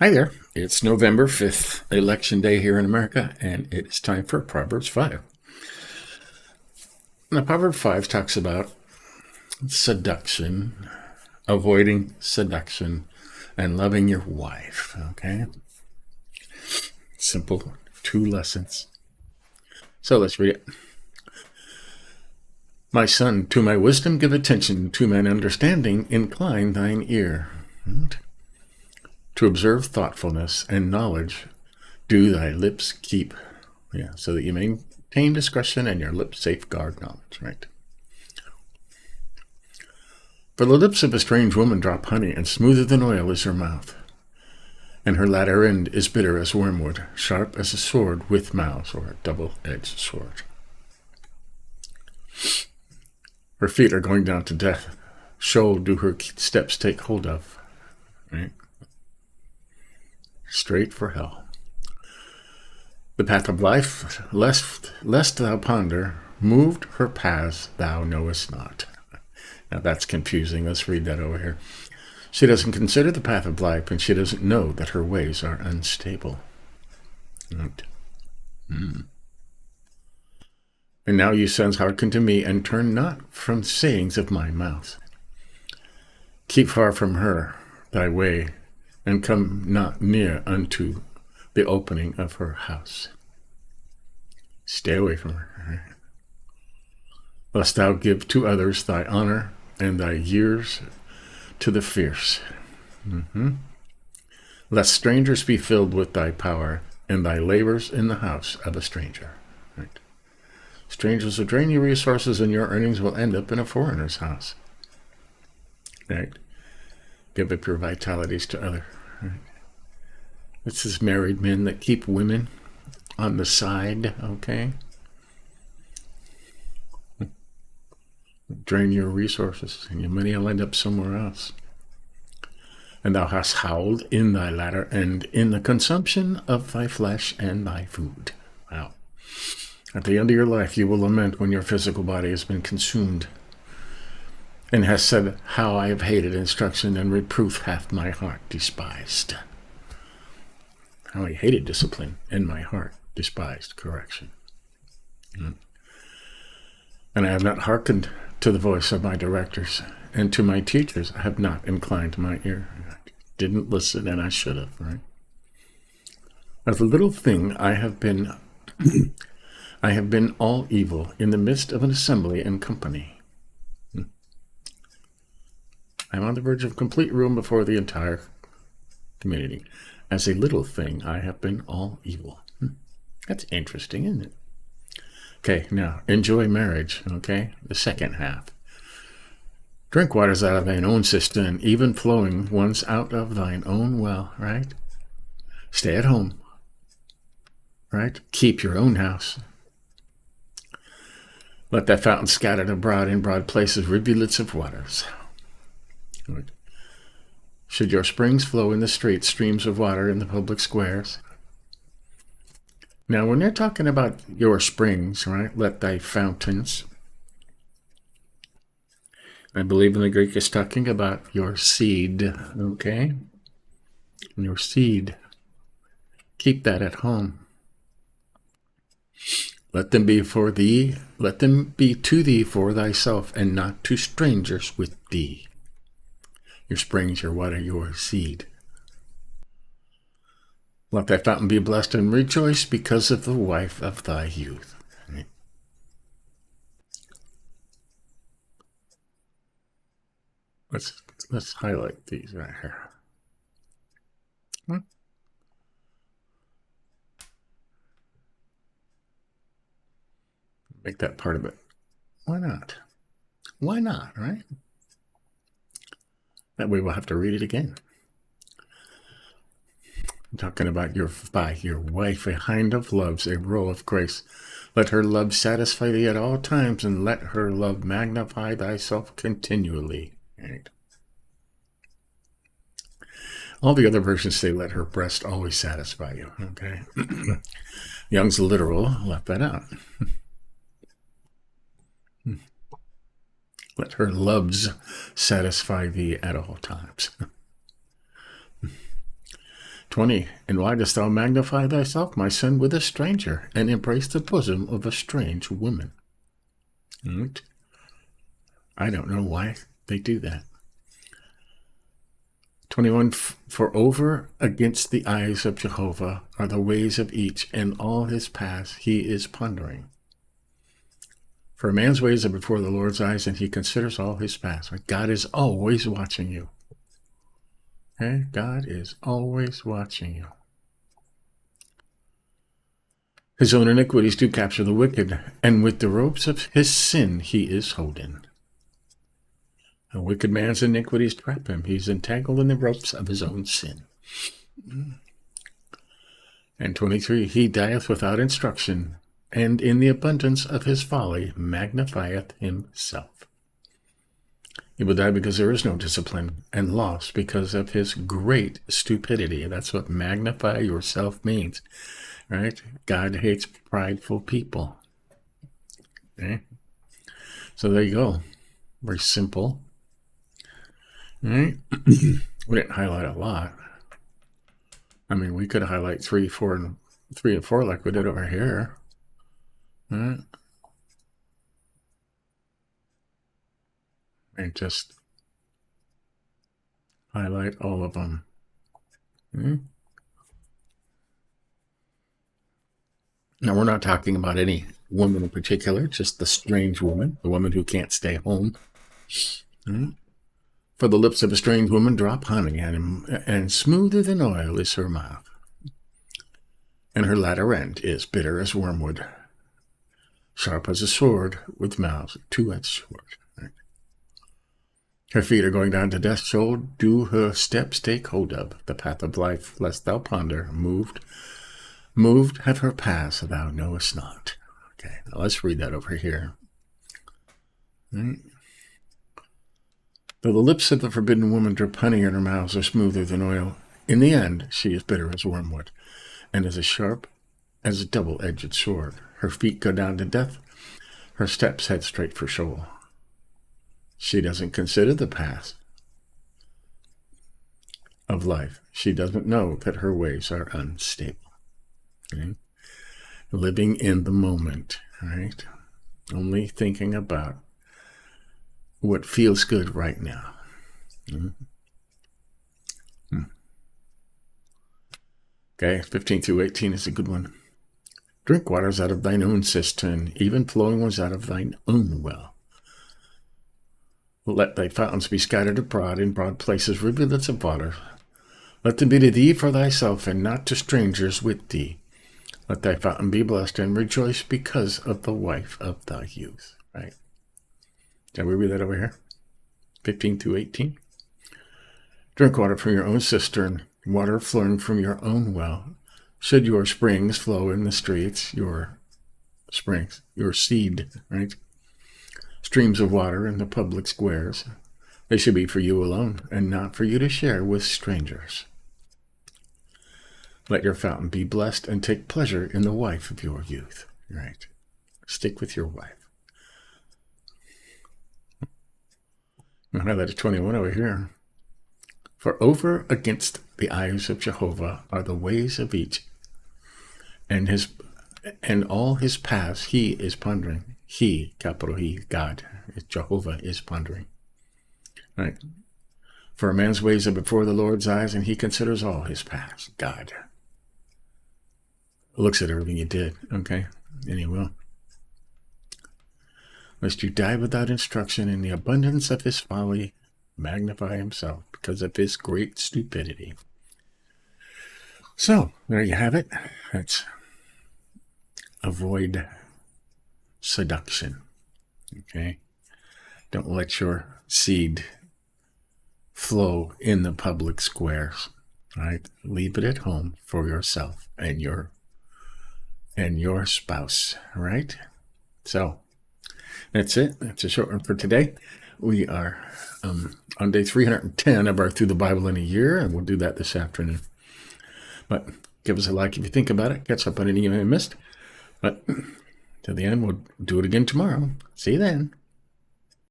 Hi there. It's November 5th, Election Day here in America, and it's time for Proverbs 5. Now, Proverb 5 talks about seduction, avoiding seduction, and loving your wife, okay? Simple 2 lessons. So let's read it. My son, to my wisdom give attention, to mine understanding incline thine ear. To observe thoughtfulness and knowledge, do thy lips keep. Yeah, so that you maintain discretion and your lips safeguard knowledge, right? For the lips of a strange woman drop honey, and smoother than oil is her mouth. And her latter end is bitter as wormwood, sharp as a sword with mouths, or a double-edged sword. Her feet are going down to death. Sheol do her steps take hold of, right? Straight for hell. The path of life, lest thou ponder, moved her paths thou knowest not. Now that's confusing. Let's read that over here. She doesn't consider the path of life, and she doesn't know that her ways are unstable. Right. And now, you sons, hearken to me, and turn not from sayings of my mouth. Keep far from her thy way, and come not near unto the opening of her house. Stay away from her. Lest thou give to others thy honor, and thy years to the fierce. Lest strangers be filled with thy power, and thy labors in the house of a stranger. Right. Strangers will drain your resources, and your earnings will end up in a foreigner's house. Right. Give up your vitalities to others. Right. This is married men that keep women on the side, okay? Drain your resources, and your money will end up somewhere else. And thou hast howled in thy latter end, in the consumption of thy flesh and thy food. Wow. At the end of your life, you will lament when your physical body has been consumed, and hast said, how I have hated instruction, and reproof hath my heart despised. How I hated discipline, and my heart despised correction. And I have not hearkened to the voice of my directors, and to my teachers I have not inclined my ear. I didn't listen, and I should have, right? As a little thing I have been all evil in the midst of an assembly and company. I'm on the verge of complete ruin before the entire community. As a little thing, I have been all evil. That's interesting, isn't it? Okay, now, enjoy marriage, okay? The second half. Drink waters out of thine own cistern, even flowing ones out of thine own well, right? Stay at home, right? Keep your own house. Let thy fountain scattered abroad in broad places, rivulets of waters. Right. Should your springs flow in the streets, streams of water in the public squares? Now, when they're talking about your springs, right, let thy fountains, I believe in the Greek is talking about your seed, okay? Your seed. Keep that at home. Let them be for thee, let them be to thee for thyself, and not to strangers with thee. Your springs, your water, your seed. Let thy fountain be blessed, and rejoice because of the wife of thy youth. Right? Let's highlight these right here. Make that part of it. Why not? Why not, right? That way we'll have to read it again. I'm talking about your wife, a hind of loves, a roe of grace. Let her love satisfy thee at all times, and let her love magnify thyself continually. Right. All the other versions say, let her breast always satisfy you. Okay. Young's literal left that out. Let her loves satisfy thee at all times. 20. And why dost thou magnify thyself, my son, with a stranger, and embrace the bosom of a strange woman? Right? I don't know why they do that. 21. For over against the eyes of Jehovah are the ways of each, and all his paths he is pondering. For a man's ways are before the Lord's eyes, and he considers all his paths. God is always watching you. Okay? God is always watching you. His own iniquities do capture the wicked, and with the ropes of his sin he is holden. A wicked man's iniquities trap him. He's entangled in the ropes of his own sin. And 23, he dieth without instruction, and in the abundance of his folly magnifieth himself. He will die because there is no discipline, and lost because of his great stupidity. That's what magnify yourself means, right? God hates prideful people. Okay? So there you go. Very simple. All right? We didn't highlight a lot. I mean, we could highlight 3, 4, and 4 like we did over here. All right? And just highlight all of them. Now, we're not talking about any woman in particular, just the strange woman, the woman who can't stay home. For the lips of a strange woman drop honey, and smoother than oil is her mouth. And her latter end is bitter as wormwood, sharp as a sword with mouths, two-edged sword. Right? Her feet are going down to death, so do her steps take hold of the path of life, lest thou ponder, moved have her paths, thou knowest not. Okay, now let's read that over here. Right? Though the lips of the forbidden woman drip honey and her mouths are smoother than oil, in the end she is bitter as wormwood, and as sharp as a double-edged sword. Her feet go down to death, her steps head straight for Sheol. She doesn't consider the path of life. She doesn't know that her ways are unstable. Okay? Living in the moment, right? Only thinking about what feels good right now. Okay, 15 through 18 is a good one. Drink waters out of thine own cistern, even flowing ones out of thine own well. Let thy fountains be scattered abroad in broad places, rivulets of water. Let them be to thee for thyself, and not to strangers with thee. Let thy fountain be blessed, and rejoice because of the wife of thy youth. Right? Shall we read that over here? 15 through 18. Drink water from your own cistern, water flowing from your own well. Should your springs flow in the streets, your springs, your seed, right? Streams of water in the public squares. They should be for you alone, and not for you to share with strangers. Let your fountain be blessed, and take pleasure in the wife of your youth. Right? Stick with your wife. I highlighted 21 over here. For over against the eyes of Jehovah are the ways of each, and all his paths he is pondering. He, capital He, God, Jehovah, is pondering. Right? For a man's ways are before the Lord's eyes, and he considers all his paths. God looks at everything you did, okay? And he will. Lest you die without instruction, in the abundance of his folly magnify himself because of his great stupidity. So, there you have it. That's avoid seduction. Okay? Don't let your seed flow in the public squares. Right? Leave it at home for yourself and your spouse. Right? So, that's it. That's a short one for today. We are on day 310 of our Through the Bible in a Year, and we'll do that this afternoon. But give us a like if you think about it. Catch up on anything you missed. But to the end, we'll do it again tomorrow. See you then.